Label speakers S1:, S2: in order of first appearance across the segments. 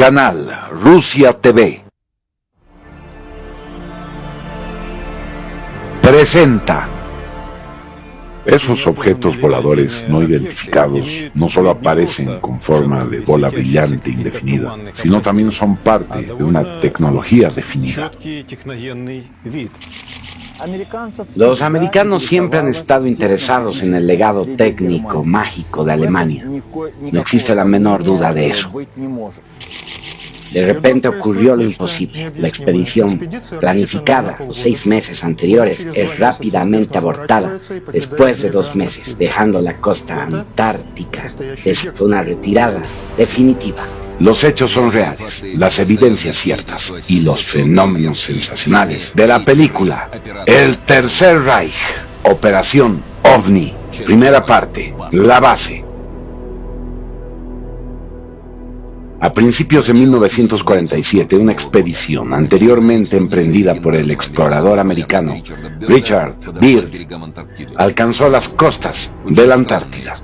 S1: Canal Rusia TV presenta. Esos objetos voladores no identificados no solo aparecen con forma de bola brillante indefinida, sino también son parte de una tecnología definida.
S2: Los americanos siempre han estado interesados en el legado técnico mágico de Alemania. No existe la menor duda de eso. De repente ocurrió lo imposible. La expedición, planificada los 6 meses anteriores, es rápidamente abortada después de 2 meses, dejando la costa antártica desde una retirada definitiva.
S1: Los hechos son reales, las evidencias ciertas y los fenómenos sensacionales de la película El Tercer Reich, Operación OVNI, primera parte, la base. A principios de 1947, una expedición anteriormente emprendida por el explorador americano Richard Byrd alcanzó las costas de la Antártida.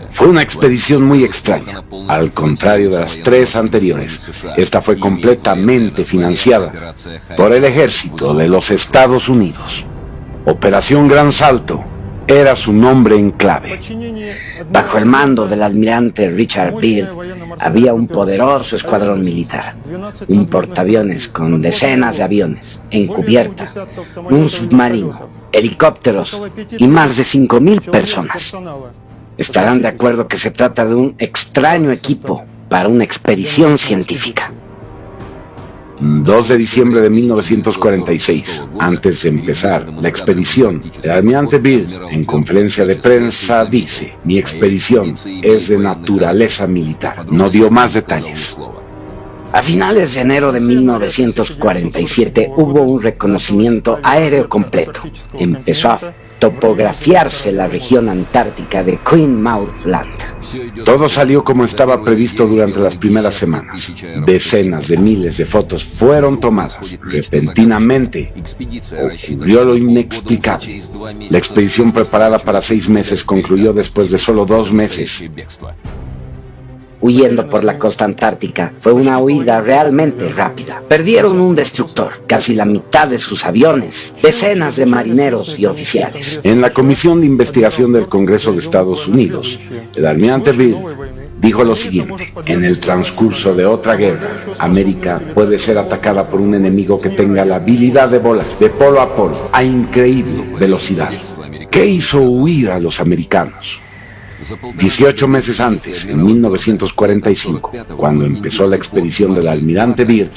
S1: Fue una expedición muy extraña. Al contrario de las 3 anteriores, esta fue completamente financiada por el ejército de los Estados Unidos. Operación Gran Salto era su nombre en clave.
S2: Bajo el mando del almirante Richard Byrd había un poderoso escuadrón militar, un portaaviones con decenas de aviones, en cubierta, un submarino, helicópteros y más de 5.000 personas. Estarán de acuerdo que se trata de un extraño equipo para una expedición científica.
S1: 2 de diciembre de 1946, antes de empezar la expedición, el almirante Byrd, en conferencia de prensa, dice: "Mi expedición es de naturaleza militar". No dio más detalles.
S2: A finales de enero de 1947 hubo un reconocimiento aéreo completo. Empezó a topografiarse la región antártica de Queen-Mouth Land.
S1: Todo salió como estaba previsto durante las primeras semanas. Decenas de miles de fotos fueron tomadas. Repentinamente ocurrió lo inexplicable. La expedición preparada para 6 meses concluyó después de solo 2 meses.
S2: Huyendo por la costa antártica, fue una huida realmente rápida. Perdieron un destructor, casi la mitad de sus aviones, decenas de marineros y oficiales.
S1: En la Comisión de Investigación del Congreso de Estados Unidos, el almirante Byrd dijo lo siguiente: en el transcurso de otra guerra, América puede ser atacada por un enemigo que tenga la habilidad de volar de polo a polo a increíble velocidad. ¿Qué hizo huir a los americanos? 18 meses antes, en 1945, cuando empezó la expedición del almirante Byrd,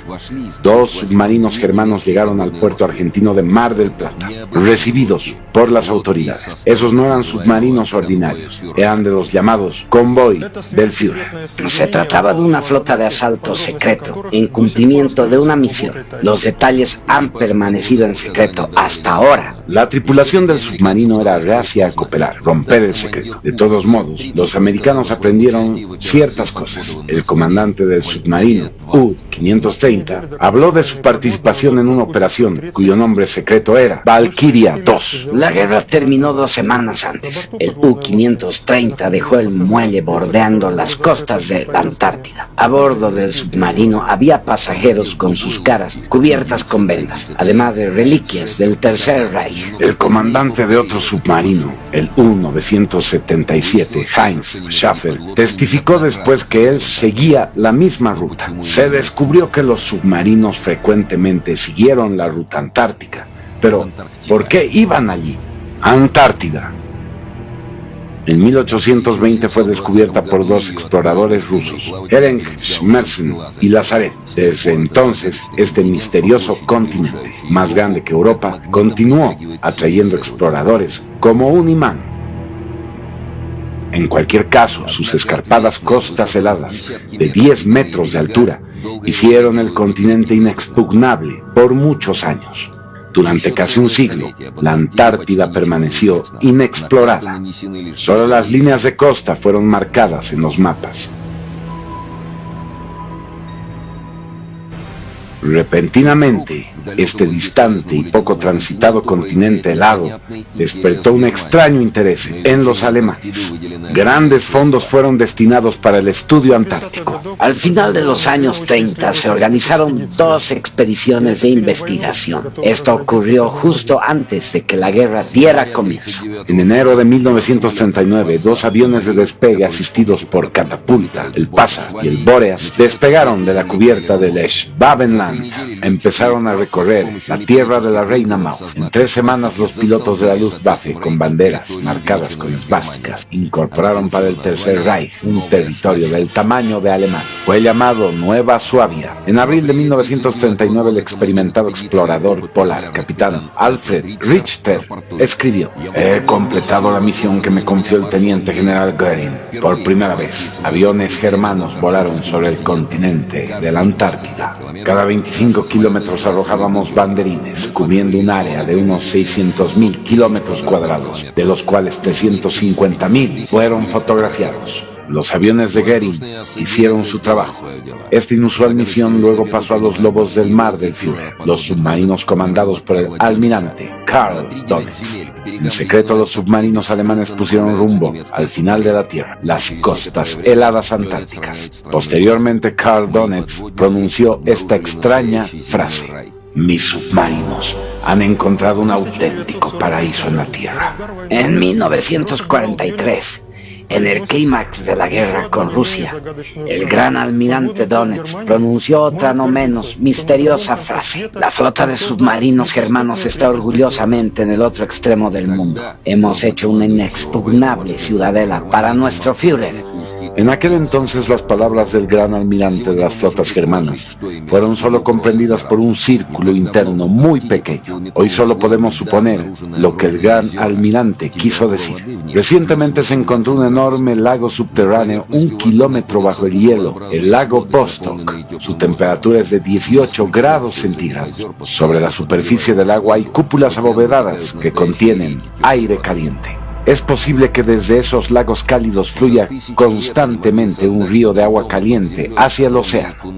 S1: 2 submarinos germanos llegaron al puerto argentino de Mar del Plata, recibidos por las autoridades. Esos no eran submarinos ordinarios, eran de los llamados convoy del Führer.
S2: Se trataba de una flota de asalto secreto, en cumplimiento de una misión. Los detalles han permanecido en secreto hasta ahora.
S1: La tripulación del submarino era reacia a cooperar, romper el secreto. De todos modos, los americanos aprendieron ciertas cosas. El comandante del submarino, U-530, habló de su participación en una operación cuyo nombre secreto era Valkyria II.
S2: La guerra terminó 2 semanas antes. El U-530 dejó el muelle bordeando las costas de la Antártida. A bordo del submarino había pasajeros con sus caras cubiertas con vendas, además de reliquias del Tercer Reich.
S1: El comandante de otro submarino, el U-977, Heinz Schaffer, testificó después que él seguía la misma ruta. Se descubrió que los submarinos frecuentemente siguieron la ruta antártica. Pero, ¿por qué iban allí? Antártida. En 1820 fue descubierta por 2 exploradores rusos, Ferenc Schmerzen y Lazarev. Desde entonces, este misterioso continente, más grande que Europa, continuó atrayendo exploradores como un imán. En cualquier caso, sus escarpadas costas heladas, de 10 metros de altura, hicieron el continente inexpugnable por muchos años. Durante casi un siglo, la Antártida permaneció inexplorada. Solo las líneas de costa fueron marcadas en los mapas. Repentinamente, este distante y poco transitado continente helado despertó un extraño interés en los alemanes. Grandes fondos fueron destinados para el estudio antártico.
S2: Al final de los años 30 se organizaron 2 expediciones de investigación. Esto ocurrió justo antes de que la guerra diera comienzo.
S1: En enero de 1939, 2 aviones de despegue asistidos por catapulta, el Pasa y el Boreas, despegaron de la cubierta del Schwabenland. Empezaron a recorrer la tierra de la Reina Maud. En 3 semanas, los pilotos de la Luftwaffe, con banderas marcadas con esvásticas, incorporaron para el Tercer Reich un territorio del tamaño de Alemania. Fue llamado Nueva Suabia. En abril de 1939, el experimentado explorador polar, capitán Alfred Richter, escribió: «He completado la misión que me confió el teniente general Göring. Por primera vez, aviones germanos volaron sobre el continente de la Antártida. Cada 25 kilómetros arrojábamos banderines, cubriendo un área de unos 600.000 kilómetros cuadrados, de los cuales 350.000 fueron fotografiados». Los aviones de Göring hicieron su trabajo. Esta inusual misión luego pasó a los lobos del mar del Führer, los submarinos comandados por el almirante Karl Donitz. En secreto, los submarinos alemanes pusieron rumbo al final de la Tierra, las costas heladas antárticas. Posteriormente, Karl Donitz pronunció esta extraña frase: «Mis submarinos han encontrado un auténtico paraíso en la Tierra».
S2: En 1943, en el clímax de la guerra con Rusia, el gran almirante Donitz pronunció otra no menos misteriosa frase: «La flota de submarinos germanos está orgullosamente en el otro extremo del mundo. Hemos hecho una inexpugnable ciudadela para nuestro Führer».
S1: En aquel entonces, las palabras del gran almirante de las flotas germanas fueron solo comprendidas por un círculo interno muy pequeño. Hoy solo podemos suponer lo que el gran almirante quiso decir. Recientemente se encontró un enorme lago subterráneo 1 kilómetro bajo el hielo, el lago Vostok. Su temperatura es de 18 grados centígrados. Sobre la superficie del agua hay cúpulas abovedadas que contienen aire caliente. Es posible que desde esos lagos cálidos fluya constantemente un río de agua caliente hacia el océano.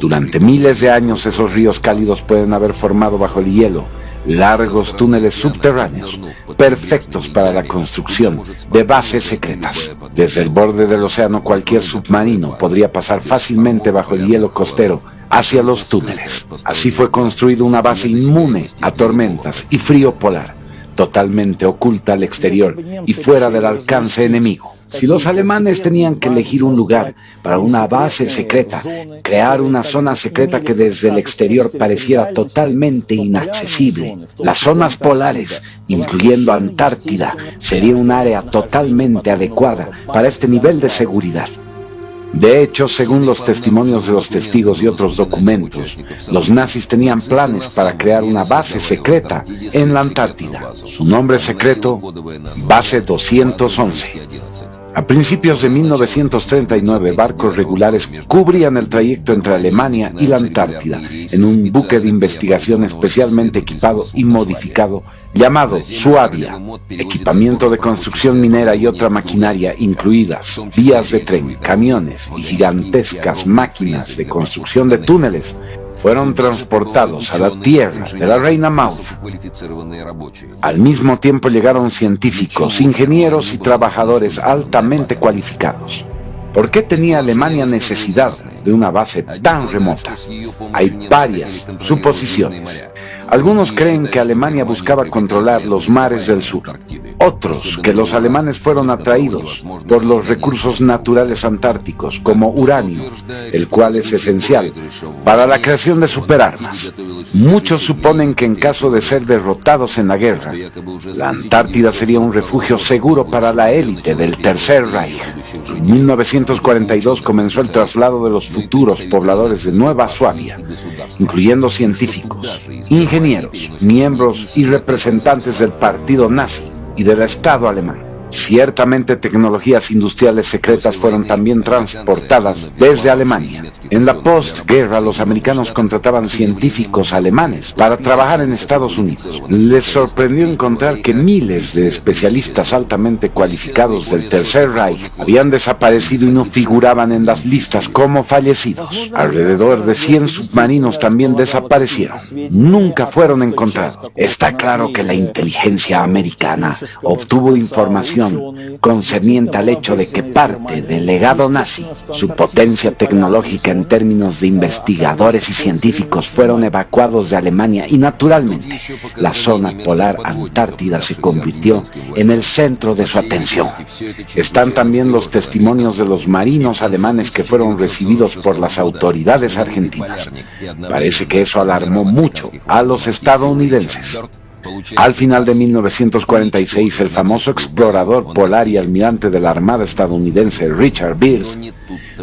S1: Durante miles de años, esos ríos cálidos pueden haber formado bajo el hielo largos túneles subterráneos, perfectos para la construcción de bases secretas. Desde el borde del océano, cualquier submarino podría pasar fácilmente bajo el hielo costero hacia los túneles. Así fue construida una base inmune a tormentas y frío polar, totalmente oculta al exterior y fuera del alcance enemigo. Si los alemanes tenían que elegir un lugar para una base secreta, crear una zona secreta que desde el exterior pareciera totalmente inaccesible, las zonas polares, incluyendo Antártida, sería un área totalmente adecuada para este nivel de seguridad. De hecho, según los testimonios de los testigos y otros documentos, los nazis tenían planes para crear una base secreta en la Antártida. Su nombre secreto: Base 211. A principios de 1939, barcos regulares cubrían el trayecto entre Alemania y la Antártida en un buque de investigación especialmente equipado y modificado llamado Suabia. Equipamiento de construcción minera y otra maquinaria, incluidas vías de tren, camiones y gigantescas máquinas de construcción de túneles, fueron transportados a la tierra de la Reina Maud. Al mismo tiempo llegaron científicos, ingenieros y trabajadores altamente cualificados. ¿Por qué tenía Alemania necesidad de una base tan remota? Hay varias suposiciones. Algunos creen que Alemania buscaba controlar los mares del sur. Otros, que los alemanes fueron atraídos por los recursos naturales antárticos, como uranio, el cual es esencial para la creación de superarmas. Muchos suponen que en caso de ser derrotados en la guerra, la Antártida sería un refugio seguro para la élite del Tercer Reich. En 1942 comenzó el traslado de los futuros pobladores de Nueva Suabia, incluyendo científicos, ingenieros, miembros y representantes del partido nazi y del Estado alemán. Ciertamente tecnologías industriales secretas fueron también transportadas desde Alemania. En la postguerra, los americanos contrataban científicos alemanes para trabajar en Estados Unidos. Les sorprendió encontrar que miles de especialistas altamente cualificados del Tercer Reich habían desaparecido y no figuraban en las listas como fallecidos. Alrededor de 100 submarinos también desaparecieron. Nunca fueron encontrados. Está claro que la inteligencia americana obtuvo información concerniente al hecho de que parte del legado nazi, su potencia tecnológica en términos de investigadores y científicos, fueron evacuados de Alemania y naturalmente la zona polar Antártida se convirtió en el centro de su atención. Están también los testimonios de los marinos alemanes que fueron recibidos por las autoridades argentinas. Parece que eso alarmó mucho a los estadounidenses. Al final de 1946, el famoso explorador polar y almirante de la Armada estadounidense Richard Byrd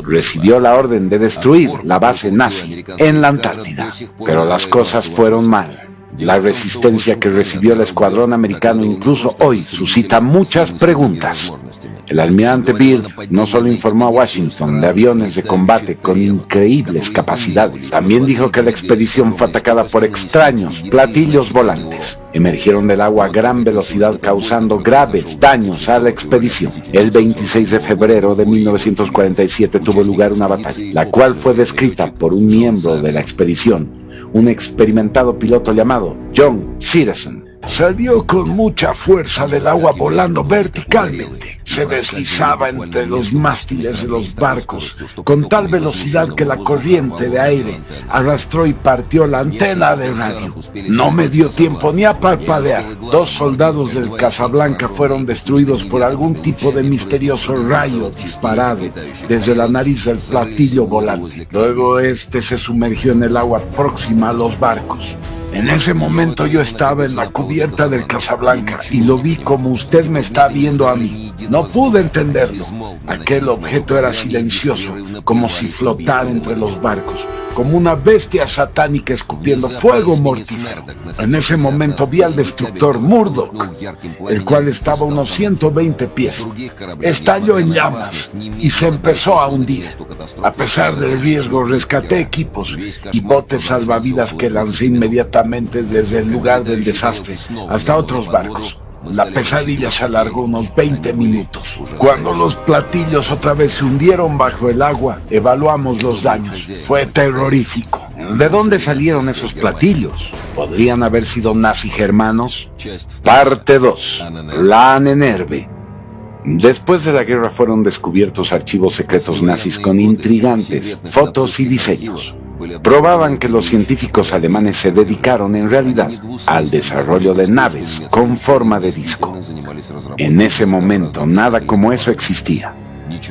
S1: recibió la orden de destruir la base nazi en la Antártida. Pero las cosas fueron mal. La resistencia que recibió el escuadrón americano incluso hoy suscita muchas preguntas. El almirante Byrd no solo informó a Washington de aviones de combate con increíbles capacidades, también dijo que la expedición fue atacada por extraños platillos volantes. Emergieron del agua a gran velocidad causando graves daños a la expedición. El 26 de febrero de 1947 tuvo lugar una batalla, la cual fue descrita por un miembro de la expedición, un experimentado piloto llamado John Sitterson. Salió con mucha fuerza del agua volando verticalmente. Se deslizaba entre los mástiles de los barcos con tal velocidad que la corriente de aire arrastró y partió la antena de radio. No me dio tiempo ni a parpadear. 2 soldados del Casablanca fueron destruidos por algún tipo de misterioso rayo disparado desde la nariz del platillo volante. Luego este se sumergió en el agua próxima a los barcos. En ese momento yo estaba en la cubierta del Casablanca y lo vi como usted me está viendo a mí. No pude entenderlo. Aquel objeto era silencioso, como si flotara entre los barcos, como una bestia satánica escupiendo fuego mortífero. En ese momento vi al destructor Murdoch, el cual estaba a unos 120 pies. Estalló en llamas y se empezó a hundir. A pesar del riesgo, rescaté equipos y botes salvavidas que lancé inmediatamente desde el lugar del desastre hasta otros barcos. La pesadilla se alargó unos 20 minutos. Cuando los platillos otra vez se hundieron bajo el agua, evaluamos los daños. Fue terrorífico. ¿De dónde salieron esos platillos? ¿Podrían haber sido nazi-germanos? Parte 2. La Ahnenerbe. Después de la guerra fueron descubiertos archivos secretos nazis con intrigantes fotos y diseños. Probaban que los científicos alemanes se dedicaron en realidad al desarrollo de naves con forma de disco. En ese momento nada como eso existía.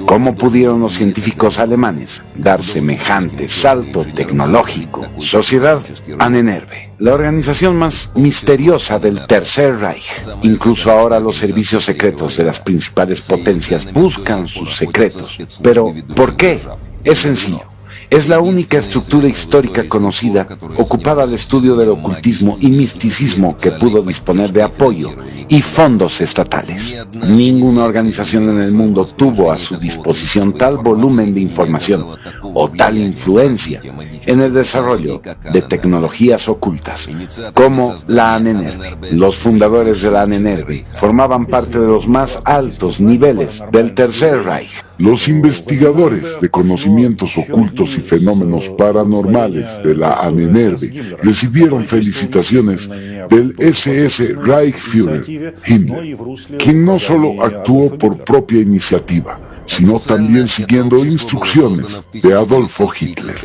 S1: ¿Cómo pudieron los científicos alemanes dar semejante salto tecnológico? Sociedad Ahnenerbe, la organización más misteriosa del Tercer Reich. Incluso ahora los servicios secretos de las principales potencias buscan sus secretos. Pero, ¿por qué? Es sencillo. Es la única estructura histórica conocida ocupada al estudio del ocultismo y misticismo que pudo disponer de apoyo y fondos estatales. Ninguna organización en el mundo tuvo a su disposición tal volumen de información o tal influencia en el desarrollo de tecnologías ocultas como la Ahnenerbe. Los fundadores de la Ahnenerbe formaban parte de los más altos niveles del Tercer Reich.
S3: Los investigadores de conocimientos ocultos y fenómenos paranormales de la Ahnenerbe recibieron felicitaciones del SS Reichsführer Himmler, quien no solo actuó por propia iniciativa, sino también siguiendo instrucciones de Adolfo Hitler.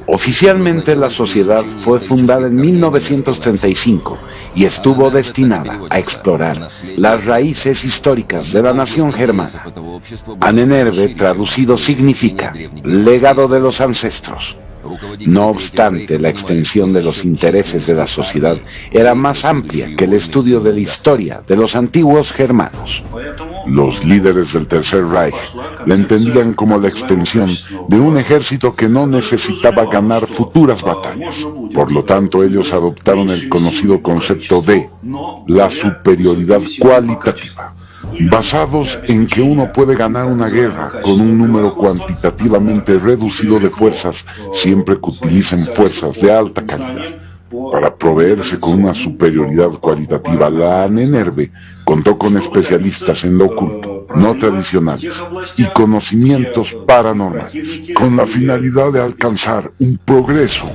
S1: Oficialmente la sociedad fue fundada en 1935 y estuvo destinada a explorar las raíces históricas de la nación germana. Ahnenerbe, traducido, significa legado de los ancestros. No obstante, la extensión de los intereses de la sociedad era más amplia que el estudio de la historia de los antiguos germanos.
S3: Los líderes del Tercer Reich la entendían como la extensión de un ejército que no necesitaba ganar futuras batallas. Por lo tanto, ellos adoptaron el conocido concepto de la superioridad cualitativa. basados en que uno puede ganar una guerra con un número cuantitativamente reducido de fuerzas siempre que utilicen fuerzas de alta calidad. Para proveerse con una superioridad cualitativa, la Ahnenerbe contó con especialistas en lo oculto, no tradicionales, y conocimientos paranormales, con la finalidad de alcanzar un progreso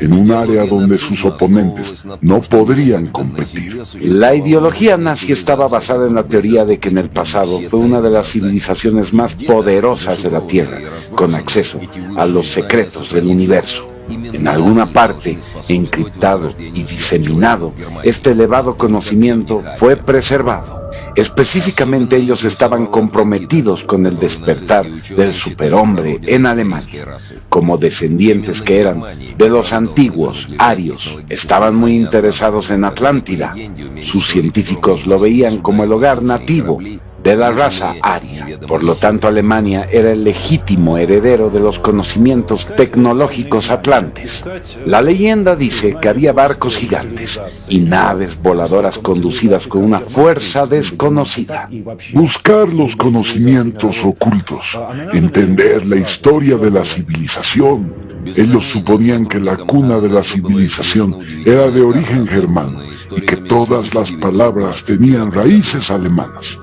S3: en un área donde sus oponentes no podrían competir.
S1: La ideología nazi estaba basada en la teoría de que en el pasado fue una de las civilizaciones más poderosas de la Tierra, con acceso a los secretos del universo. En alguna parte, encriptado y diseminado, este elevado conocimiento fue preservado. Específicamente ellos estaban comprometidos con el despertar del superhombre en Alemania. Como descendientes que eran de los antiguos arios, estaban muy interesados en Atlántida. Sus científicos lo veían como el hogar nativo de la raza aria. Por lo tanto, Alemania era el legítimo heredero de los conocimientos tecnológicos atlantes. La leyenda dice que había barcos gigantes y naves voladoras conducidas con una fuerza desconocida.
S3: Buscar los conocimientos ocultos, entender la historia de la civilización. Ellos suponían que la cuna de la civilización era de origen germano y que todas las palabras tenían raíces alemanas.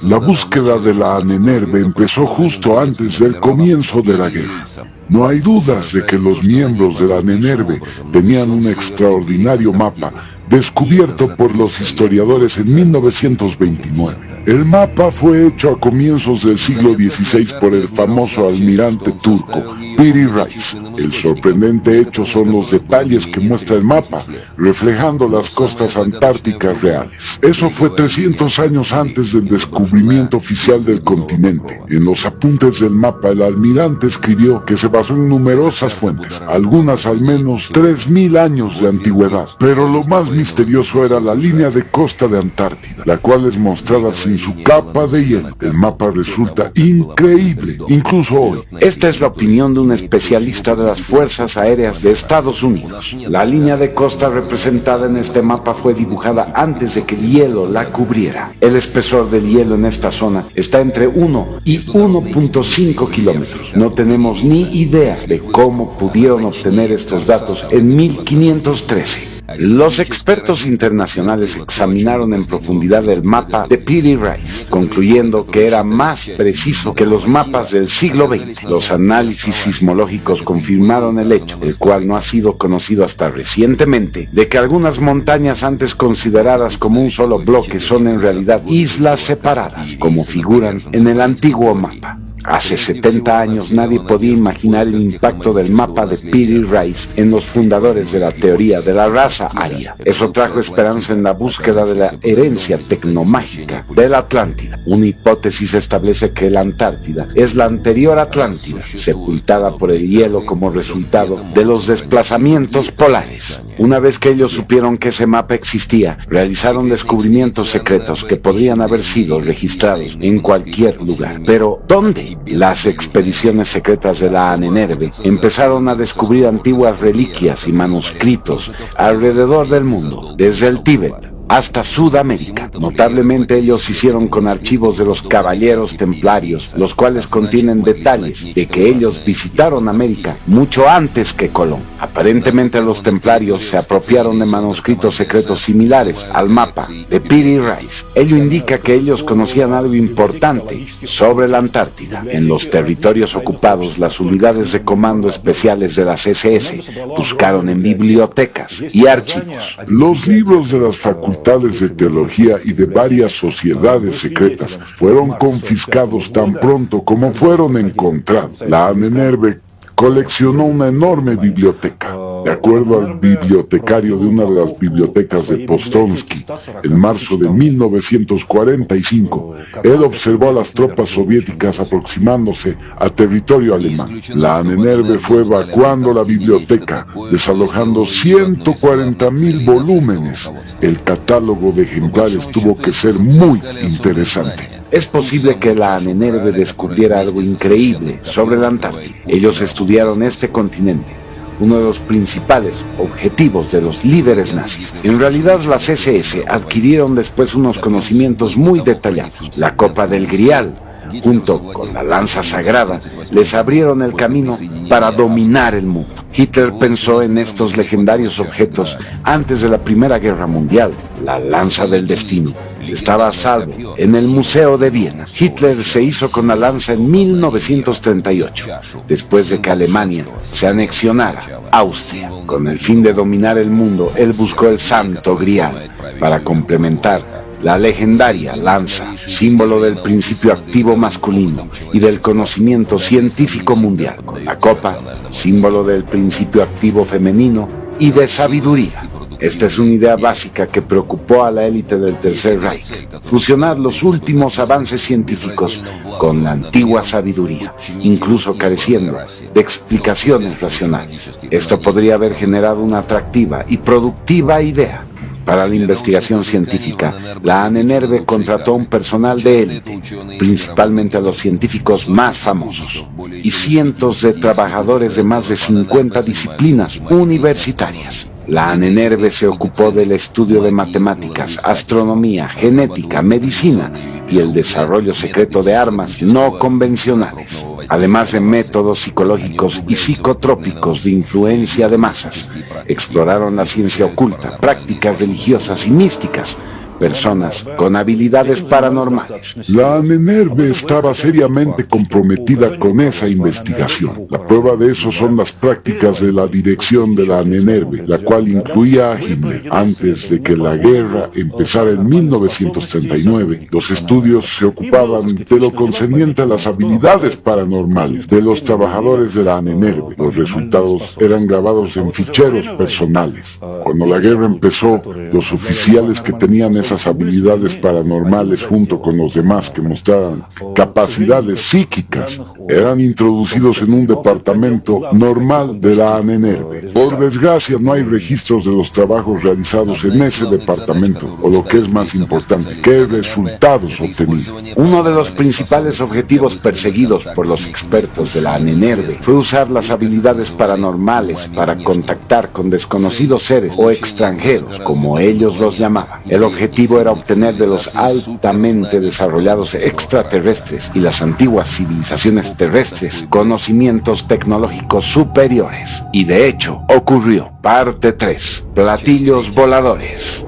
S3: La búsqueda de la Ahnenerbe empezó justo antes del comienzo de la guerra. No hay dudas de que los miembros de la Ahnenerbe tenían un extraordinario mapa descubierto por los historiadores en 1929. El mapa fue hecho a comienzos del siglo XVI por el famoso almirante turco Piri Reis. El sorprendente hecho son los detalles que muestra el mapa, reflejando las costas antárticas reales. Eso fue 300 años antes del descubrimiento oficial del continente. En los apuntes del mapa, el almirante escribió que se basó en numerosas fuentes, algunas al menos 3000 años de antigüedad. Pero lo más misterioso era la línea de costa de Antártida, la cual es mostrada sin su capa de hielo. El mapa resulta increíble, incluso hoy.
S1: Esta es la opinión de un especialista de las Fuerzas Aéreas de Estados Unidos. La línea de costa representada en este mapa fue dibujada antes de que el hielo la cubriera. El espesor del hielo en esta zona está entre 1 y 1.5 kilómetros. No tenemos ni idea de cómo pudieron obtener estos datos en 1513. Los expertos internacionales examinaron en profundidad el mapa de Piri Reis, concluyendo que era más preciso que los mapas del siglo XX. Los análisis sismológicos confirmaron el hecho, el cual no ha sido conocido hasta recientemente, de que algunas montañas antes consideradas como un solo bloque son en realidad islas separadas, como figuran en el antiguo mapa. Hace 70 años nadie podía imaginar el impacto del mapa de Piri Reis en los fundadores de la teoría de la raza aria. Eso trajo esperanza en la búsqueda de la herencia tecnomágica de la Atlántida. Una hipótesis establece que la Antártida es la anterior Atlántida, sepultada por el hielo como resultado de los desplazamientos polares. Una vez que ellos supieron que ese mapa existía, realizaron descubrimientos secretos que podrían haber sido registrados en cualquier lugar. Pero, ¿dónde? Las expediciones secretas de la Ahnenerbe empezaron a descubrir antiguas reliquias y manuscritos alrededor del mundo, desde el Tíbet hasta Sudamérica. Notablemente ellos hicieron con archivos de los caballeros templarios, los cuales contienen detalles de que ellos visitaron América mucho antes que Colón. Aparentemente los templarios se apropiaron de manuscritos secretos similares al mapa de Piri Reis. Ello indica que ellos conocían algo importante sobre la Antártida. En los territorios ocupados, las unidades de comando especiales de las SS buscaron en bibliotecas y archivos.
S3: Los libros de las facultades de teología y de varias sociedades secretas fueron confiscados tan pronto como fueron encontrados. La Ahnenerbe coleccionó una enorme biblioteca. De acuerdo al bibliotecario de una de las bibliotecas de Postomsky, en marzo de 1945, él observó a las tropas soviéticas aproximándose a territorio alemán. La Ahnenerbe fue evacuando la biblioteca, desalojando 140.000 volúmenes. El catálogo de ejemplares tuvo que ser muy interesante.
S1: Es posible que la Ahnenerbe descubriera algo increíble sobre la Antártida. Ellos estudiaron este continente uno de los principales objetivos de los líderes nazis. En realidad, las SS adquirieron después unos conocimientos muy detallados. La Copa del Grial, junto con la lanza sagrada, les abrieron el camino para dominar el mundo. Hitler pensó en estos legendarios objetos antes de la Primera Guerra Mundial. La lanza del destino estaba a salvo en el Museo de Viena. Hitler se hizo con la lanza en 1938, después de que Alemania se anexionara Austria. Con el fin de dominar el mundo, él buscó el Santo Grial para complementar la legendaria lanza, símbolo del principio activo masculino y del conocimiento científico mundial, con la copa, símbolo del principio activo femenino y de sabiduría. Esta es una idea básica que preocupó a la élite del Tercer Reich: fusionar los últimos avances científicos con la antigua sabiduría, incluso careciendo de explicaciones racionales. Esto podría haber generado una atractiva y productiva idea. Para la investigación científica, la Ahnenerbe contrató un personal de élite, principalmente a los científicos más famosos, y cientos de trabajadores de más de 50 disciplinas universitarias. La Ahnenerbe se ocupó del estudio de matemáticas, astronomía, genética, medicina y el desarrollo secreto de armas no convencionales, además de métodos psicológicos y psicotrópicos de influencia de masas. Exploraron la ciencia oculta, prácticas religiosas y místicas, personas con habilidades paranormales.
S3: La Ahnenerbe estaba seriamente comprometida con esa investigación. La prueba de eso son las prácticas de la dirección de la Ahnenerbe, la cual incluía a Himmler. Antes de que la guerra empezara en 1939, los estudios se ocupaban de lo concerniente a las habilidades paranormales de los trabajadores de la Ahnenerbe. Los resultados eran grabados en ficheros personales. Cuando la guerra empezó, los oficiales que tenían esas habilidades paranormales, junto con los demás que mostraran capacidades psíquicas, eran introducidos en un departamento normal de la Ahnenerbe. Por desgracia, no hay registros de los trabajos realizados en ese departamento, o lo que es más importante, qué resultados obtenidos.
S1: Uno de los principales objetivos perseguidos por los expertos de la Ahnenerbe fue usar las habilidades paranormales para contactar con desconocidos seres o extranjeros, como ellos los llamaban. El objetivo era obtener de los altamente desarrollados extraterrestres y las antiguas civilizaciones terrestres conocimientos tecnológicos superiores. Y de hecho, ocurrió. Parte 3. Platillos voladores.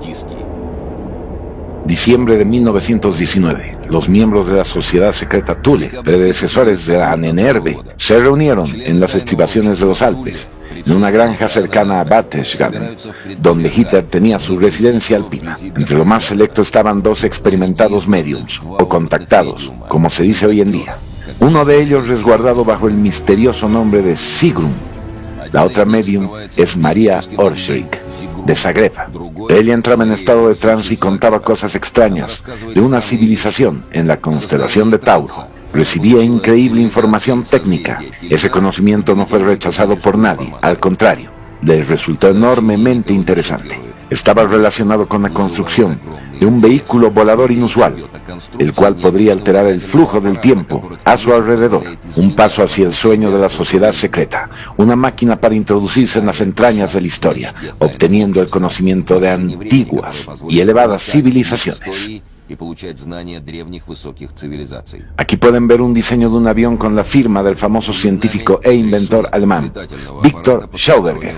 S1: Diciembre de 1919. Los miembros de la sociedad secreta Thule, predecesores de la Ahnenerbe, se reunieron en las estribaciones de los Alpes, en una granja cercana a Berchtesgaden, donde Hitler tenía su residencia alpina. Entre lo más selecto estaban dos experimentados mediums, o contactados, como se dice hoy en día. Uno de ellos resguardado bajo el misterioso nombre de Sigrun. La otra medium es María Orschrik, de Zagreb. Ella entraba en estado de trance y contaba cosas extrañas de una civilización en la constelación de Tauro. Recibía increíble información técnica. Ese conocimiento no fue rechazado por nadie, al contrario, les resultó enormemente interesante. Estaba relacionado con la construcción de un vehículo volador inusual, el cual podría alterar el flujo del tiempo a su alrededor. Un paso hacia el sueño de la sociedad secreta, una máquina para introducirse en las entrañas de la historia, obteniendo el conocimiento de antiguas y elevadas civilizaciones. Aquí pueden ver un diseño de un avión con la firma del famoso científico e inventor alemán, Victor Schauberger.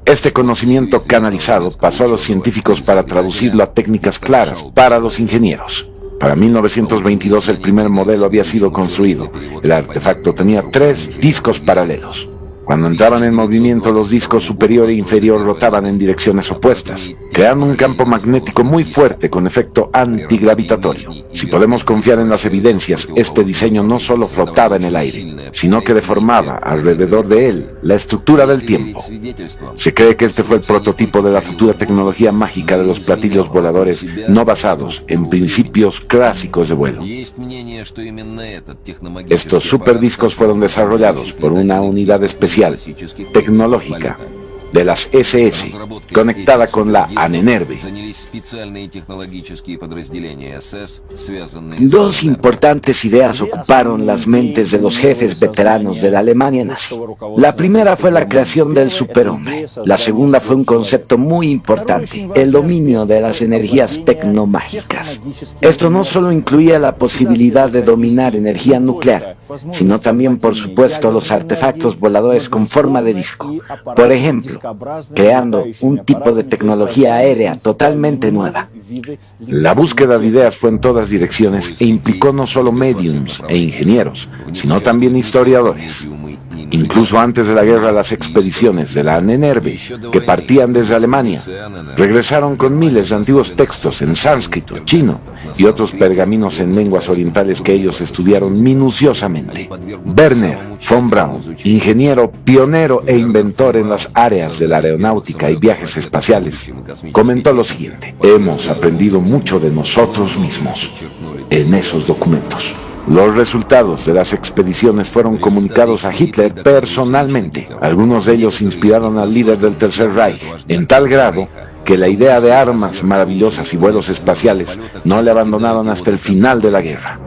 S1: Este conocimiento canalizado pasó a los científicos para traducirlo a técnicas claras para los ingenieros. Para 1922 el primer modelo había sido construido. El artefacto tenía 3 discos paralelos. Cuando entraban en movimiento, los discos superior e inferior rotaban en direcciones opuestas, creando un campo magnético muy fuerte con efecto antigravitatorio. Si podemos confiar en las evidencias, este diseño no solo flotaba en el aire, sino que deformaba alrededor de él la estructura del tiempo. Se cree que este fue el prototipo de la futura tecnología mágica de los platillos voladores no basados en principios clásicos de vuelo. Estos superdiscos fueron desarrollados por una unidad especial tecnológica de las SS, conectada con la Ahnenerbe.
S2: Dos importantes ideas ocuparon las mentes de los jefes veteranos de la Alemania nazi. La primera fue la creación del superhombre. La segunda fue un concepto muy importante, el dominio de las energías tecnomágicas. Esto no solo incluía la posibilidad de dominar energía nuclear, sino también, por supuesto, los artefactos voladores con forma de disco. Por ejemplo, creando un tipo de tecnología aérea totalmente nueva.
S1: La búsqueda de ideas fue en todas direcciones e implicó no solo médiums e ingenieros, sino también historiadores. Incluso antes de la guerra, las expediciones de la Ahnenerbe, que partían desde Alemania, regresaron con miles de antiguos textos en sánscrito, chino y otros pergaminos en lenguas orientales que ellos estudiaron minuciosamente. Wernher von Braun, ingeniero pionero e inventor en las áreas de la aeronáutica y viajes espaciales, comentó lo siguiente: hemos aprendido mucho de nosotros mismos en esos documentos. Los resultados de las expediciones fueron comunicados a Hitler personalmente. Algunos de ellos inspiraron al líder del Tercer Reich, en tal grado que la idea de armas maravillosas y vuelos espaciales no le abandonaron hasta el final de la guerra.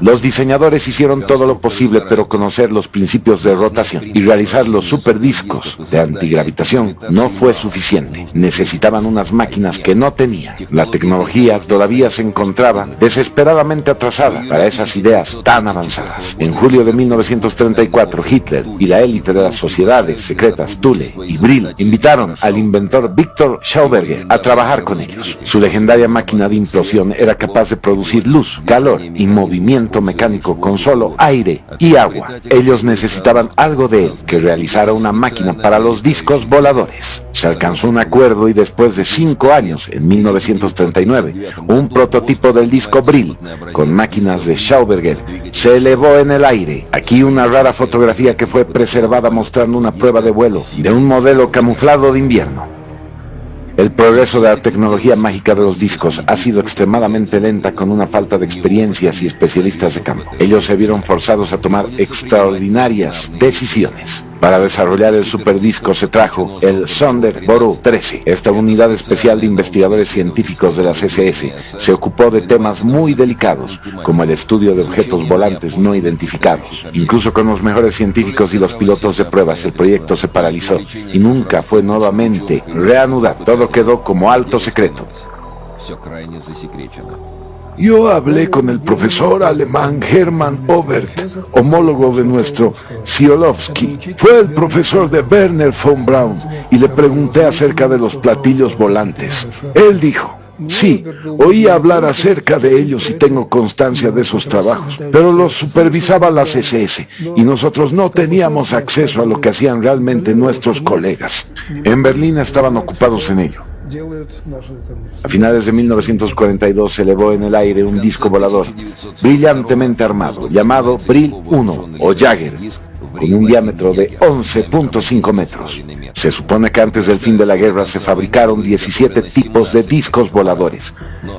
S1: Los diseñadores hicieron todo lo posible, pero conocer los principios de rotación y realizar los superdiscos de antigravitación no fue suficiente. Necesitaban unas máquinas que no tenían. La tecnología todavía se encontraba desesperadamente atrasada para esas ideas tan avanzadas. En julio de 1934, Hitler y la élite de las sociedades secretas Thule y Brill invitaron al inventor Victor Schauberger a trabajar con ellos. Su legendaria máquina de implosión era capaz de producir luz, calor y movimiento mecánico con solo aire y agua. Ellos necesitaban algo de él que realizara una máquina para los discos voladores. Se alcanzó un acuerdo y después de 5 años, en 1939, un prototipo del disco Brill con máquinas de Schauberger se elevó en el aire. Aquí una rara fotografía que fue preservada mostrando una prueba de vuelo de un modelo camuflado de invierno. El progreso de la tecnología mágica de los discos ha sido extremadamente lenta con una falta de experiencias y especialistas de campo. Ellos se vieron forzados a tomar extraordinarias decisiones. Para desarrollar el superdisco se trajo el Sonderbohrer 13. Esta unidad especial de investigadores científicos de las SS se ocupó de temas muy delicados, como el estudio de objetos volantes no identificados. Incluso con los mejores científicos y los pilotos de pruebas, el proyecto se paralizó y nunca fue nuevamente reanudado. Todo quedó como alto secreto.
S3: Yo hablé con el profesor alemán Hermann Obert, homólogo de nuestro Siolovsky. Fue el profesor de Wernher von Braun y le pregunté acerca de los platillos volantes. Él dijo: sí, oí hablar acerca de ellos y tengo constancia de esos trabajos, pero los supervisaba las SS y nosotros no teníamos acceso a lo que hacían realmente nuestros colegas. En Berlín estaban ocupados en ello.
S1: A finales de 1942 se elevó en el aire un disco volador brillantemente armado, llamado Brill 1 o Jaeger, con un diámetro de 11.5 metros. Se supone que antes del fin de la guerra se fabricaron 17 tipos de discos voladores,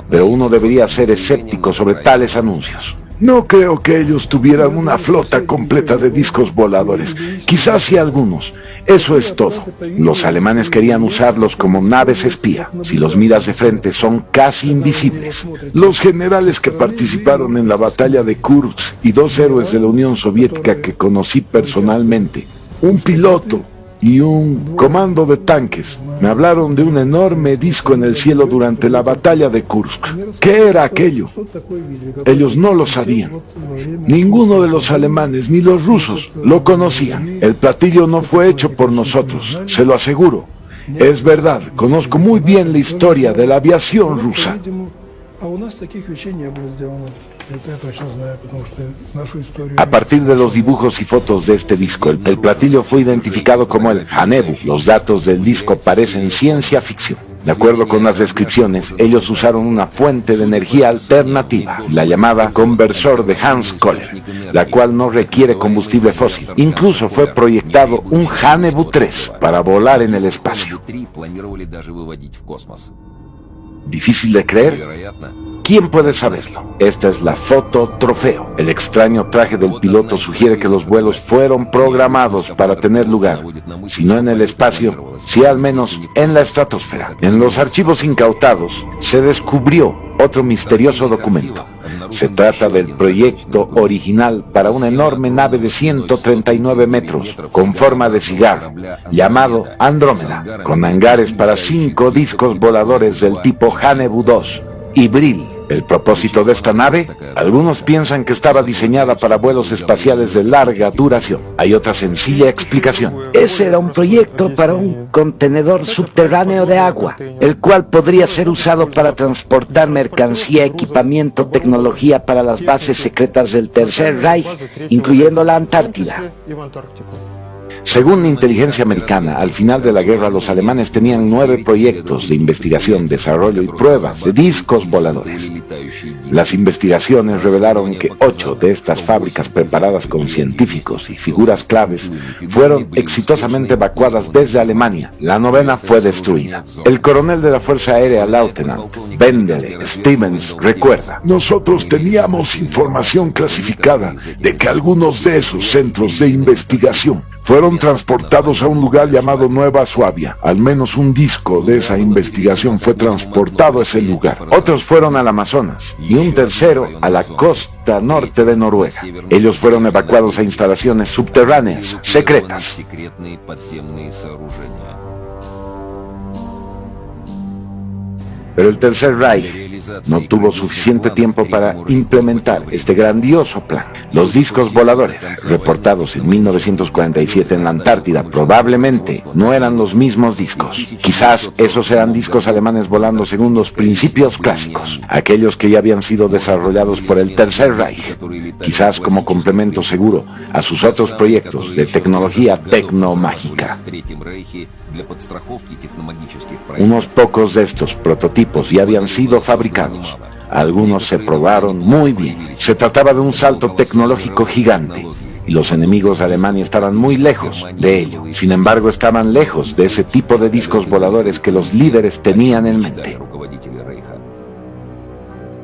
S1: pero uno debería ser escéptico sobre tales anuncios.
S3: No creo que ellos tuvieran una flota completa de discos voladores. Quizás sí algunos. Eso es todo.
S1: Los alemanes querían usarlos como naves espía. Si los miras de frente son casi invisibles.
S3: Los generales que participaron en la batalla de Kursk y 2 héroes de la Unión Soviética que conocí personalmente, un piloto y un comando de tanques, me hablaron de un enorme disco en el cielo durante la batalla de Kursk. ¿Qué era aquello? Ellos no lo sabían. Ninguno de los alemanes ni los rusos lo conocían. El platillo no fue hecho por nosotros, se lo aseguro. Es verdad, conozco muy bien la historia de la aviación rusa.
S1: A partir de los dibujos y fotos de este disco, el platillo fue identificado como el Hanebu. Los datos del disco parecen ciencia ficción. De acuerdo con las descripciones, ellos usaron una fuente de energía alternativa, la llamada conversor de Hans Kohler, la cual no requiere combustible fósil. Incluso fue proyectado un Hanebu 3 para volar en el espacio. ¿Difícil de creer? ¿Quién puede saberlo? Esta es la foto trofeo. El extraño traje del piloto sugiere que los vuelos fueron programados para tener lugar, si no en el espacio, sí al menos en la estratosfera. En los archivos incautados se descubrió otro misterioso documento. Se trata del proyecto original para una enorme nave de 139 metros, con forma de cigarro, llamado Andrómeda, con hangares para 5 discos voladores del tipo Hanebu 2 y Brill. ¿El propósito de esta nave? Algunos piensan que estaba diseñada para vuelos espaciales de larga duración. Hay otra sencilla explicación.
S2: Ese era un proyecto para un contenedor subterráneo de agua, el cual podría ser usado para transportar mercancía, equipamiento, tecnología para las bases secretas del Tercer Reich, incluyendo la Antártida.
S1: Según la inteligencia americana, al final de la guerra los alemanes tenían 9 proyectos de investigación, desarrollo y pruebas de discos voladores. Las investigaciones revelaron que 8 de estas fábricas preparadas con científicos y figuras claves fueron exitosamente evacuadas desde Alemania. La 9ª fue destruida. El coronel de la Fuerza Aérea, Lieutenant Wendell Stevens, recuerda:
S3: nosotros teníamos información clasificada de que algunos de esos centros de investigación fueron transportados a un lugar llamado Nueva Suabia. Al menos un disco de esa investigación fue transportado a ese lugar.
S1: Otros fueron al Amazonas y un tercero a la costa norte de Noruega. Ellos fueron evacuados a instalaciones subterráneas secretas. Pero el Tercer Reich no tuvo suficiente tiempo para implementar este grandioso plan. Los discos voladores, reportados en 1947 en la Antártida, probablemente no eran los mismos discos. Quizás esos eran discos alemanes volando según los principios clásicos, aquellos que ya habían sido desarrollados por el Tercer Reich, quizás como complemento seguro a sus otros proyectos de tecnología tecnomágica. Unos pocos de estos prototipos ya habían sido fabricados. Algunos se probaron muy bien. Se trataba de un salto tecnológico gigante y los enemigos de Alemania estaban muy lejos de ello. Sin embargo, estaban lejos de ese tipo de discos voladores que los líderes tenían en mente.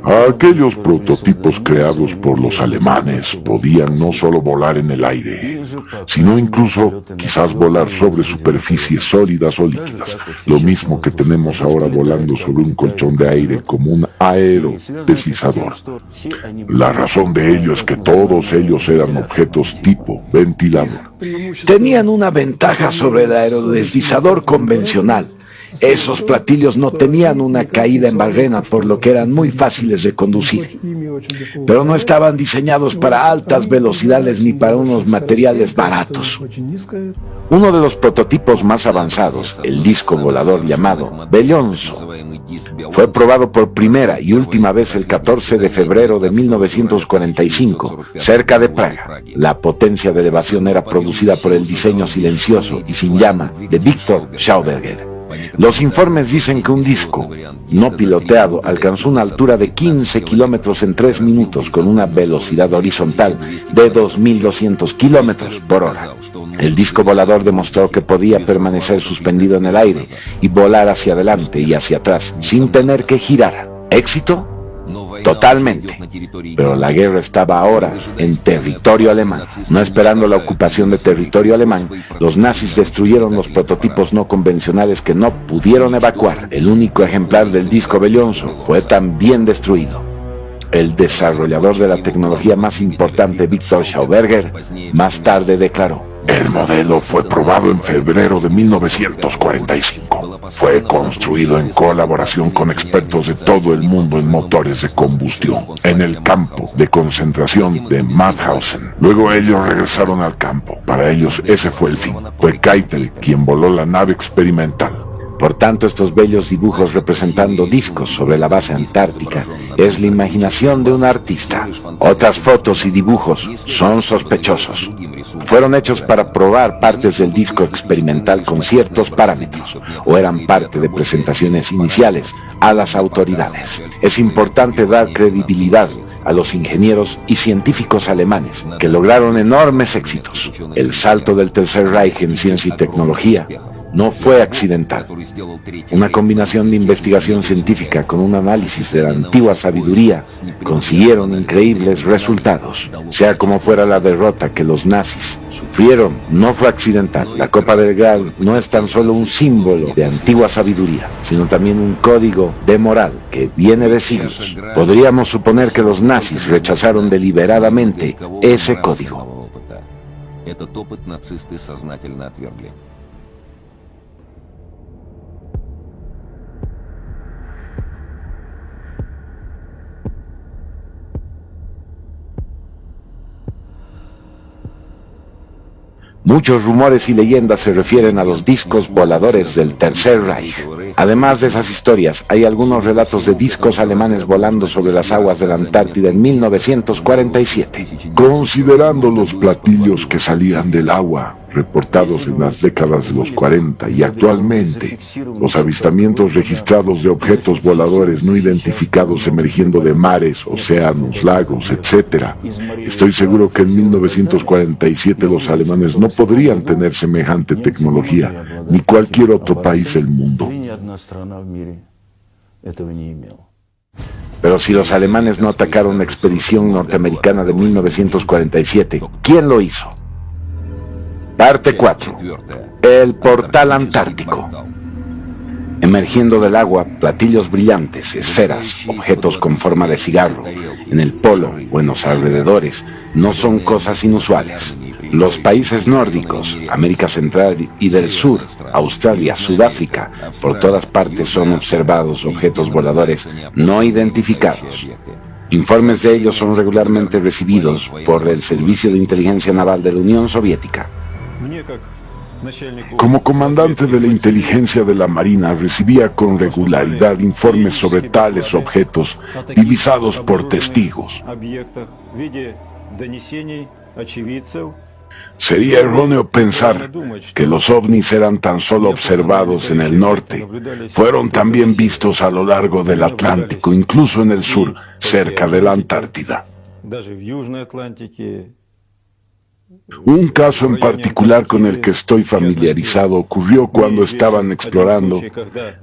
S3: Aquellos prototipos creados por los alemanes podían no solo volar en el aire, sino incluso quizás volar sobre superficies sólidas o líquidas, lo mismo que tenemos ahora volando sobre un colchón de aire como un aerodeslizador. La razón de ello es que todos ellos eran objetos tipo ventilador.
S1: Tenían una ventaja sobre el aerodeslizador convencional. Esos platillos no tenían una caída en barrena, por lo que eran muy fáciles de conducir. Pero no estaban diseñados para altas velocidades ni para unos materiales baratos. Uno de los prototipos más avanzados, el disco volador llamado Bellonzo, fue probado por primera y última vez el 14 de febrero de 1945, cerca de Praga. La potencia de elevación era producida por el diseño silencioso y sin llama de Victor Schauberger. Los informes dicen que un disco no piloteado alcanzó una altura de 15 kilómetros en 3 minutos con una velocidad horizontal de 2.200 kilómetros por hora. El disco volador demostró que podía permanecer suspendido en el aire y volar hacia adelante y hacia atrás sin tener que girar. ¿Éxito? Totalmente. Pero la guerra estaba ahora en territorio alemán. No esperando la ocupación de territorio alemán, los nazis destruyeron los prototipos no convencionales que no pudieron evacuar. El único ejemplar del disco Bellonzo fue también destruido. El desarrollador de la tecnología más importante, Victor Schauberger, más tarde declaró:
S3: el modelo fue probado en febrero de 1945. Fue construido en colaboración con expertos de todo el mundo en motores de combustión, en el campo de concentración de Mauthausen. Luego ellos regresaron al campo. Para ellos ese fue el fin. Fue Keitel quien voló la nave experimental.
S1: Por tanto, estos bellos dibujos representando discos sobre la base antártica es la imaginación de un artista. Otras fotos y dibujos son sospechosos. Fueron hechos para probar partes del disco experimental con ciertos parámetros, o eran parte de presentaciones iniciales a las autoridades. Es importante dar credibilidad a los ingenieros y científicos alemanes que lograron enormes éxitos. El salto del Tercer Reich en ciencia y tecnología no fue accidental. Una combinación de investigación científica con un análisis de la antigua sabiduría consiguieron increíbles resultados. Sea como fuera la derrota que los nazis sufrieron, no fue accidental. La Copa del Graal no es tan solo un símbolo de antigua sabiduría, sino también un código de moral que viene de siglos. Podríamos suponer que los nazis rechazaron deliberadamente ese código.
S4: Этот опыт нацисты сознательно отвергли.
S1: Muchos rumores y leyendas se refieren a los discos voladores del Tercer Reich. Además de esas historias, hay algunos relatos de discos alemanes volando sobre las aguas de la Antártida en 1947.
S3: Considerando los platillos que salían del agua, reportados en las décadas de los 40 y actualmente, los avistamientos registrados de objetos voladores no identificados emergiendo de mares, océanos, lagos, etc. Estoy seguro que en 1947 los alemanes no podrían tener semejante tecnología, ni cualquier otro país del mundo.
S1: Pero si los alemanes no atacaron la expedición norteamericana de 1947, ¿quién lo hizo? Parte 4. El portal antártico. Emergiendo del agua, platillos brillantes, esferas, objetos con forma de cigarro, en el polo o en los alrededores, no son cosas inusuales. Los países nórdicos, América Central y del Sur, Australia, Sudáfrica, por todas partes son observados objetos voladores no identificados. Informes de ellos son regularmente recibidos por el Servicio de Inteligencia Naval de la Unión Soviética.
S3: Como comandante de la inteligencia de la Marina, recibía con regularidad informes sobre tales objetos divisados por testigos. Sería erróneo pensar que los ovnis eran tan solo observados en el norte. Fueron también vistos a lo largo del Atlántico, incluso en el sur, cerca de la Antártida. Un caso en particular con el que estoy familiarizado ocurrió cuando estaban explorando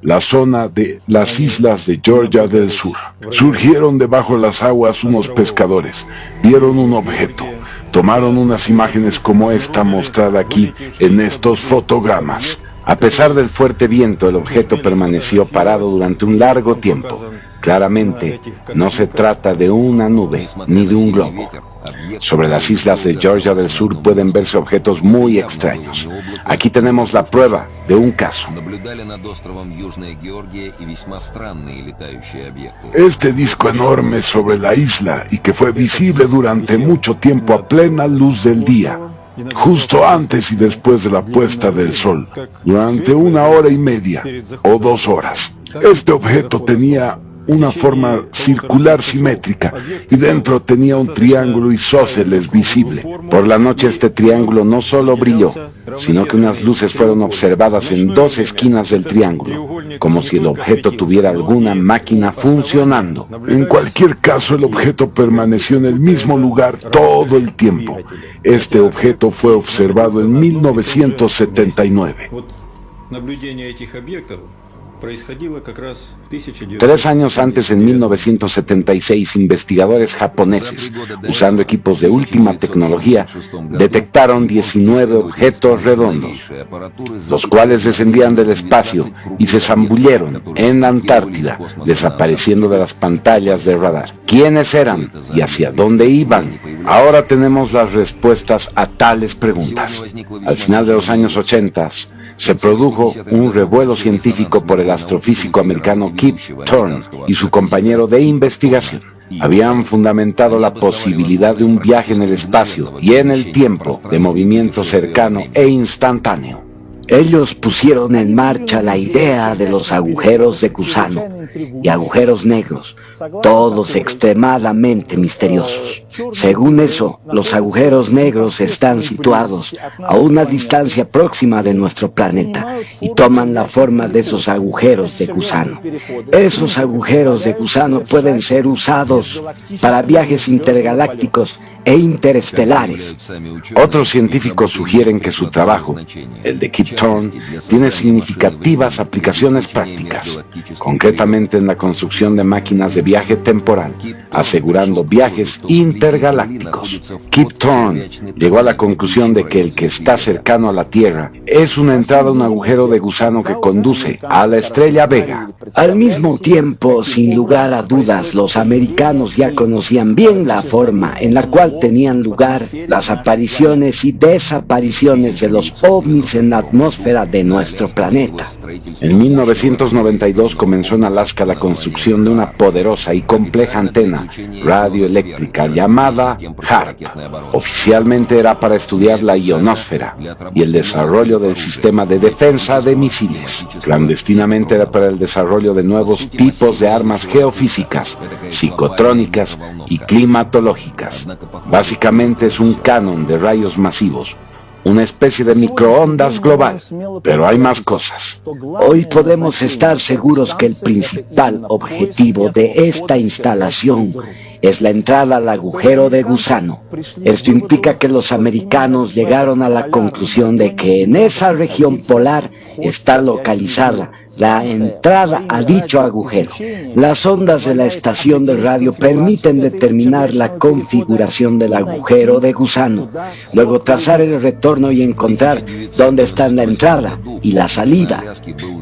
S3: la zona de las islas de Georgia del Sur. Surgieron debajo de las aguas unos pescadores, vieron un objeto, tomaron unas imágenes como esta mostrada aquí en estos fotogramas.
S1: A pesar del fuerte viento, el objeto permaneció parado durante un largo tiempo. Claramente, no se trata de una nube ni de un globo. Sobre las islas de Georgia del Sur pueden verse objetos muy extraños. Aquí tenemos la prueba de un caso.
S3: Este disco enorme sobre la isla y que fue visible durante mucho tiempo a plena luz del día, justo antes y después de la puesta del sol, durante 1 hora y media o 2 horas. Este objeto tenía una forma circular simétrica y dentro tenía un triángulo isósceles visible.
S1: Por la noche este triángulo no solo brilló, sino que unas luces fueron observadas en 2 esquinas del triángulo, como si el objeto tuviera alguna máquina funcionando.
S3: En cualquier caso, el objeto permaneció en el mismo lugar todo el tiempo. Este objeto fue observado en 1979.
S1: 3 años antes, en 1976, investigadores japoneses, usando equipos de última tecnología, detectaron 19 objetos redondos, los cuales descendían del espacio y se zambulleron en la Antártida, desapareciendo de las pantallas de radar. ¿Quiénes eran y hacia dónde iban? Ahora tenemos las respuestas a tales preguntas. Al final de los años 80, se produjo un revuelo científico por el astrofísico americano Kip Thorne y su compañero de investigación. Habían fundamentado la posibilidad de un viaje en el espacio y en el tiempo de movimiento cercano e instantáneo.
S2: Ellos pusieron en marcha la idea de los agujeros de gusano y agujeros negros, todos extremadamente misteriosos. Según eso, los agujeros negros están situados a una distancia próxima de nuestro planeta y toman la forma de esos agujeros de gusano. Esos agujeros de gusano pueden ser usados para viajes intergalácticos e interestelares.
S1: Otros científicos sugieren que su trabajo, el de Kip Thorne, tiene significativas aplicaciones prácticas, concretamente en la construcción de máquinas de viaje temporal, asegurando viajes intergalácticos. Kip Thorne llegó a la conclusión de que el que está cercano a la Tierra es una entrada a un agujero de gusano que conduce a la estrella Vega.
S2: Al mismo tiempo, sin lugar a dudas, los americanos ya conocían bien la forma en la cual tenían lugar las apariciones y desapariciones de los ovnis en la atmósfera de nuestro planeta.
S1: En 1992 comenzó en Alaska la construcción de una poderosa y compleja antena radioeléctrica llamada HAARP. Oficialmente era para estudiar la ionosfera y el desarrollo del sistema de defensa de misiles. Clandestinamente era para el desarrollo de nuevos tipos de armas geofísicas, psicotrónicas y climatológicas. Básicamente es un canon de rayos masivos, una especie de microondas global, pero hay más cosas.
S2: Hoy podemos estar seguros que el principal objetivo de esta instalación es la entrada al agujero de gusano. Esto implica que los americanos llegaron a la conclusión de que en esa región polar está localizada la entrada a dicho agujero. Las ondas de la estación de radio permiten determinar la configuración del agujero de gusano, luego trazar el retorno y encontrar dónde están la entrada y la salida.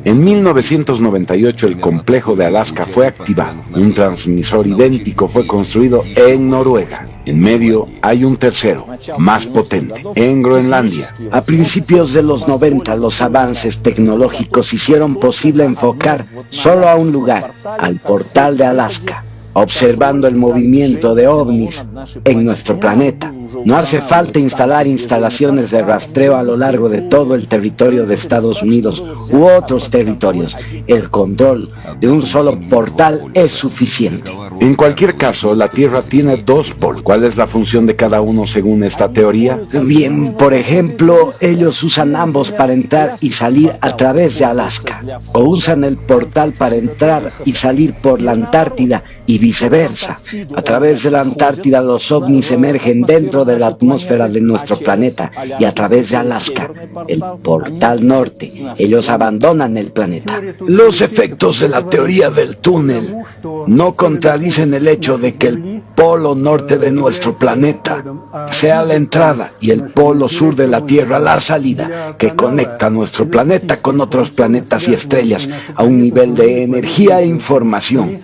S1: En 1998 el complejo de Alaska fue activado. Un transmisor idéntico fue construido en Noruega. En medio hay un tercero, más potente, en Groenlandia.
S2: A principios de los 90, los avances tecnológicos hicieron posible enfocar solo a un lugar, al portal de Alaska, observando el movimiento de ovnis en nuestro planeta. No hace falta instalar instalaciones de rastreo a lo largo de todo el territorio de Estados Unidos u otros territorios. El control de un solo portal es suficiente.
S1: En cualquier caso, la Tierra tiene dos polos. ¿Cuál es la función de cada uno según esta teoría?
S2: Bien, por ejemplo, ellos usan ambos para entrar y salir a través de Alaska, o usan el portal para entrar y salir por la Antártida y viceversa. A través de la Antártida los ovnis emergen dentro de la atmósfera de nuestro planeta, y a través de Alaska, el portal norte, ellos abandonan el planeta. Los efectos de la teoría del túnel no contradicen el hecho de que el polo norte de nuestro planeta sea la entrada y el polo sur de la Tierra la salida, que conecta nuestro planeta con otros planetas y estrellas a un nivel de energía e información.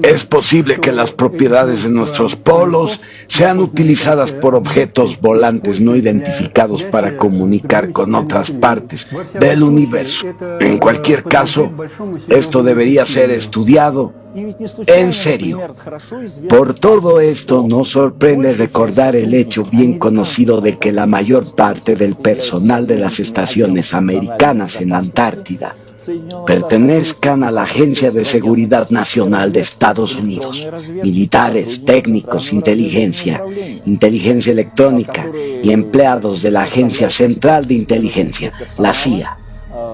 S2: Es posible que las propiedades de nuestros polos sean utilizadas por objetos volantes no identificados para comunicar con otras partes del universo. En cualquier caso, esto debería ser estudiado en serio. Por todo esto, nos sorprende recordar el hecho bien conocido de que la mayor parte del personal de las estaciones americanas en Antártida pertenezcan a la Agencia de Seguridad Nacional de Estados Unidos. Militares, técnicos, inteligencia electrónica y empleados de la Agencia Central de Inteligencia, la CIA.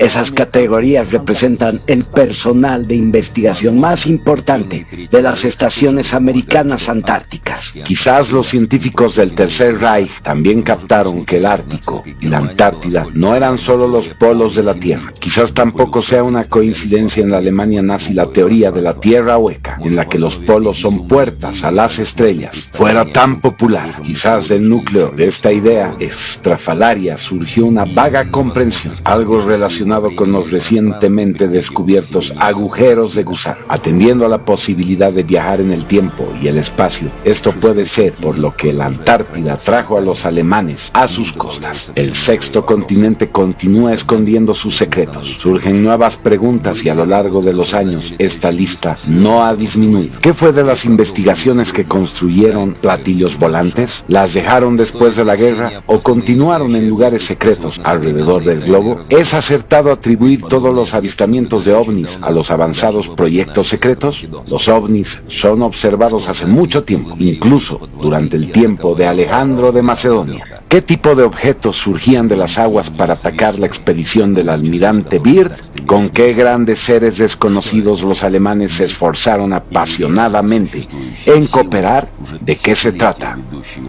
S2: Esas categorías representan el personal de investigación más importante de las estaciones americanas antárticas.
S1: Quizás los científicos del Tercer Reich también captaron que el Ártico y la Antártida no eran solo los polos de la Tierra. Quizás tampoco sea una coincidencia en la Alemania nazi la teoría de la Tierra hueca, en la que los polos son puertas a las estrellas, fuera tan popular. Quizás del núcleo de esta idea estrafalaria surgió una vaga comprensión, algo relacionado con los recientemente descubiertos agujeros de gusano. Atendiendo a la posibilidad de viajar en el tiempo y el espacio, esto puede ser por lo que la Antártida trajo a los alemanes a sus costas. El sexto continente continúa escondiendo sus secretos. Surgen nuevas preguntas y a lo largo de los años esta lista no ha disminuido. ¿Qué fue de las investigaciones que construyeron platillos volantes? ¿Las dejaron después de la guerra o continuaron en lugares secretos alrededor del globo? ¿Es acertado atribuir todos los avistamientos de ovnis a los avanzados proyectos secretos? Los ovnis son observados hace mucho tiempo, incluso durante el tiempo de Alejandro de Macedonia. ¿Qué tipo de objetos surgían de las aguas para atacar la expedición del almirante Byrd? con qué grandes seres desconocidos los alemanes se esforzaron apasionadamente en cooperar. ¿De qué se trata?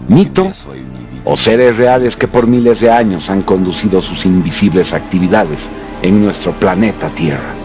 S1: ¿Mito? ¿O seres reales que por miles de años han conducido sus invisibles actividades en nuestro planeta Tierra?